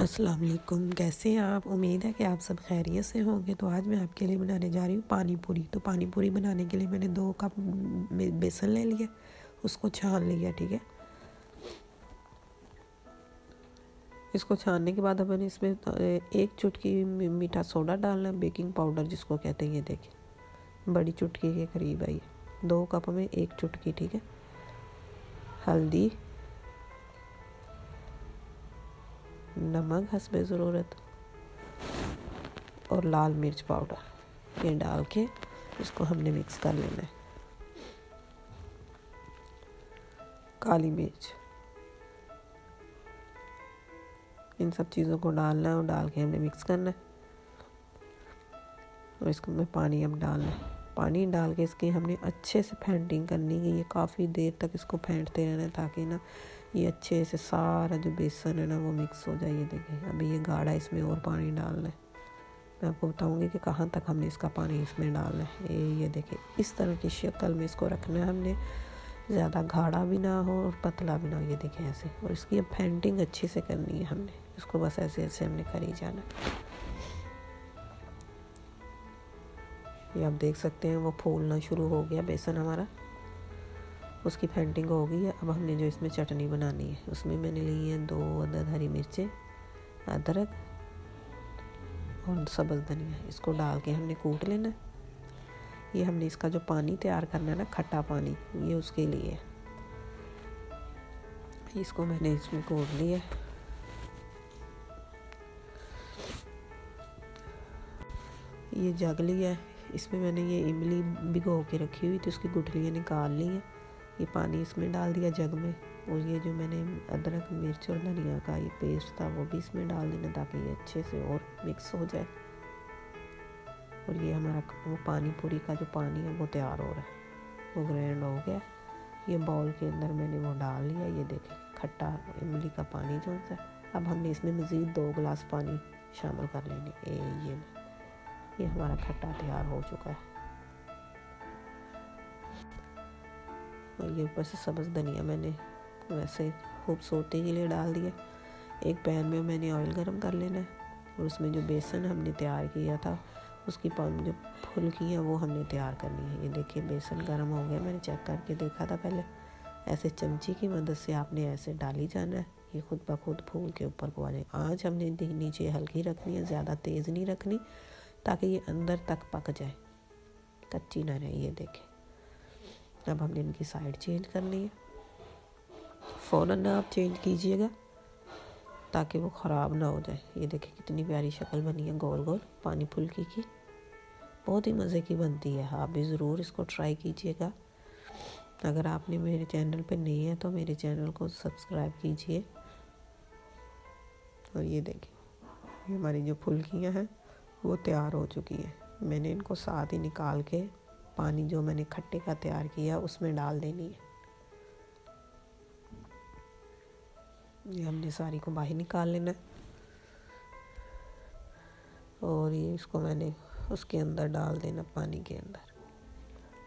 अस्सलाम वालेकुम। कैसे हैं आप? उम्मीद है कि आप सब खैरियत से होंगे। तो आज मैं आपके लिए बनाने जा रही हूँ पानी पूरी। तो पानी पूरी बनाने के लिए मैंने 2 कप बेसन ले लिया, उसको छान लिया। ठीक है, इसको छानने के बाद अब मैंने इसमें 1 चुटकी मीठा सोडा डालना, बेकिंग पाउडर जिसको कहते हैं। ये देखिए बड़ी चुटकी के करीब आई, 2 कप में 1 चुटकी। ठीक है, हल्दी, नमक हस्बे ज़रूरत और लाल मिर्च पाउडर, ये डाल के इसको हमने मिक्स कर लेना है। काली मिर्च, इन सब चीज़ों को डालना है और डाल के हमने मिक्स करना है। और इसको में पानी अब डालना है। पानी डाल के इसकी हमने अच्छे से फेंटिंग करनी है। ये काफ़ी देर तक इसको फेंटते रहना है ताकि ना ये अच्छे से सारा जो बेसन है ना वो मिक्स हो जाए। ये देखिए अभी ये गाढ़ा, इसमें और पानी डालना है। मैं आपको बताऊंगी कि कहाँ तक हमने इसका पानी इसमें डालना है। ये देखिए इस तरह की शक्ल में इसको रखना है हमने, ज़्यादा गाढ़ा भी ना हो और पतला भी ना हो। ये देखिए ऐसे, और इसकी अब फेंटिंग अच्छे से करनी है हमने, इसको बस ऐसे ऐसे हमने करी जाना। ये आप देख सकते हैं वो फूलना शुरू हो गया बेसन हमारा, उसकी फेंटिंग हो गई है। अब हमने जो इसमें चटनी बनानी है उसमें मैंने ली है 2 अदद हरी मिर्चें, अदरक और सब्ज़ धनिया। इसको डाल के हमने कूट लेना है। ये हमने इसका जो पानी तैयार करना है ना, खट्टा पानी, ये उसके लिए है। इसको मैंने इसमें कूट लिया। ये जग लिया है, इसमें मैंने ये इमली भिगो के रखी हुई थी, उसकी गुठलियाँ निकाल ली है। ये पानी इसमें डाल दिया जग में, और ये जो मैंने अदरक मिर्च और धनिया का ये पेस्ट था वो भी इसमें डाल देना ताकि ये अच्छे से और मिक्स हो जाए। और ये हमारा वो पानी पूरी का जो पानी है वो तैयार हो रहा है, वो ग्राइंड हो गया। ये बाउल के अंदर मैंने वो डाल लिया। ये देखें खट्टा इमली का पानी जो है। अब हमने इसमें मज़ीद 2 गिलास पानी शामिल कर लेंगे। ये हमारा खट्टा तैयार हो चुका है। और ये ऊपर से सब्ज़ धनिया मैंने वैसे खूबसूरती के लिए डाल दिया। एक पैन में मैंने ऑयल गरम कर लेना है, और उसमें जो बेसन हमने तैयार किया था उसकी जो फुल्की है वो हमने तैयार करनी है। ये देखिए बेसन गर्म हो गया, मैंने चेक करके देखा था पहले। ऐसे चमची की मदद से आपने ऐसे डाली जाना है, ये खुद ब खुद फूल के ऊपर को आ जाए। आँच हमने नीचे हल्की रखनी है, ज़्यादा तेज़ नहीं रखनी, ताकि ये अंदर तक पक जाए, कच्ची ना रहे। ये देखें अब हमने इनकी साइड चेंज करनी है। फ़ौरन ना आप चेंज कीजिएगा ताकि वो ख़राब ना हो जाए। ये देखें कितनी प्यारी शक्ल बनी है, गोल गोल पानी फुल्की की, बहुत ही मज़े की बनती है। आप भी ज़रूर इसको ट्राई कीजिएगा। अगर आपने मेरे चैनल पे नहीं है तो मेरे चैनल को सब्सक्राइब कीजिए। और ये देखिए ये हमारी जो फुल्कियाँ हैं वो तैयार हो चुकी हैं। मैंने इनको साथ ही निकाल के पानी जो मैंने खट्टे का तैयार किया उसमें डाल देनी है। ये हमने सारी को बाहर निकाल लेना है, और ये इसको मैंने उसके अंदर डाल देना, पानी के अंदर।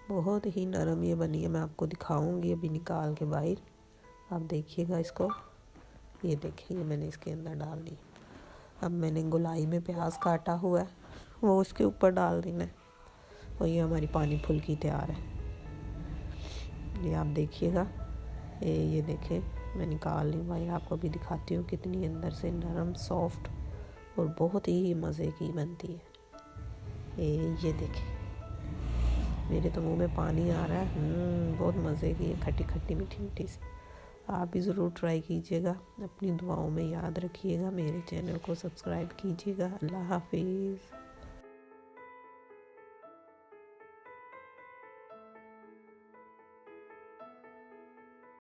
बहुत ही नरम ये बनी है, मैं आपको दिखाऊंगी अभी निकाल के बाहर, आप देखिएगा इसको। ये देखिए ये मैंने इसके अंदर डाल दी। अब मैंने गोलाई में प्याज काटा हुआ है वो उसके ऊपर डाल देना है, और ये हमारी पानी फुल्की तैयार है। ये आप देखिएगा, ये देखें मैं निकाल ली बाहर, आपको भी दिखाती हूँ कितनी अंदर से नरम, सॉफ्ट और बहुत ही मज़े की बनती है। ये देखें मेरे तो मुंह में पानी आ रहा है। बहुत मज़े की है, खट्टी खट्टी मीठी मीठी सी। आप भी ज़रूर ट्राई कीजिएगा, अपनी दुआओं में याद रखिएगा, मेरे चैनल को सब्सक्राइब कीजिएगा। अल्लाह हाफिज़।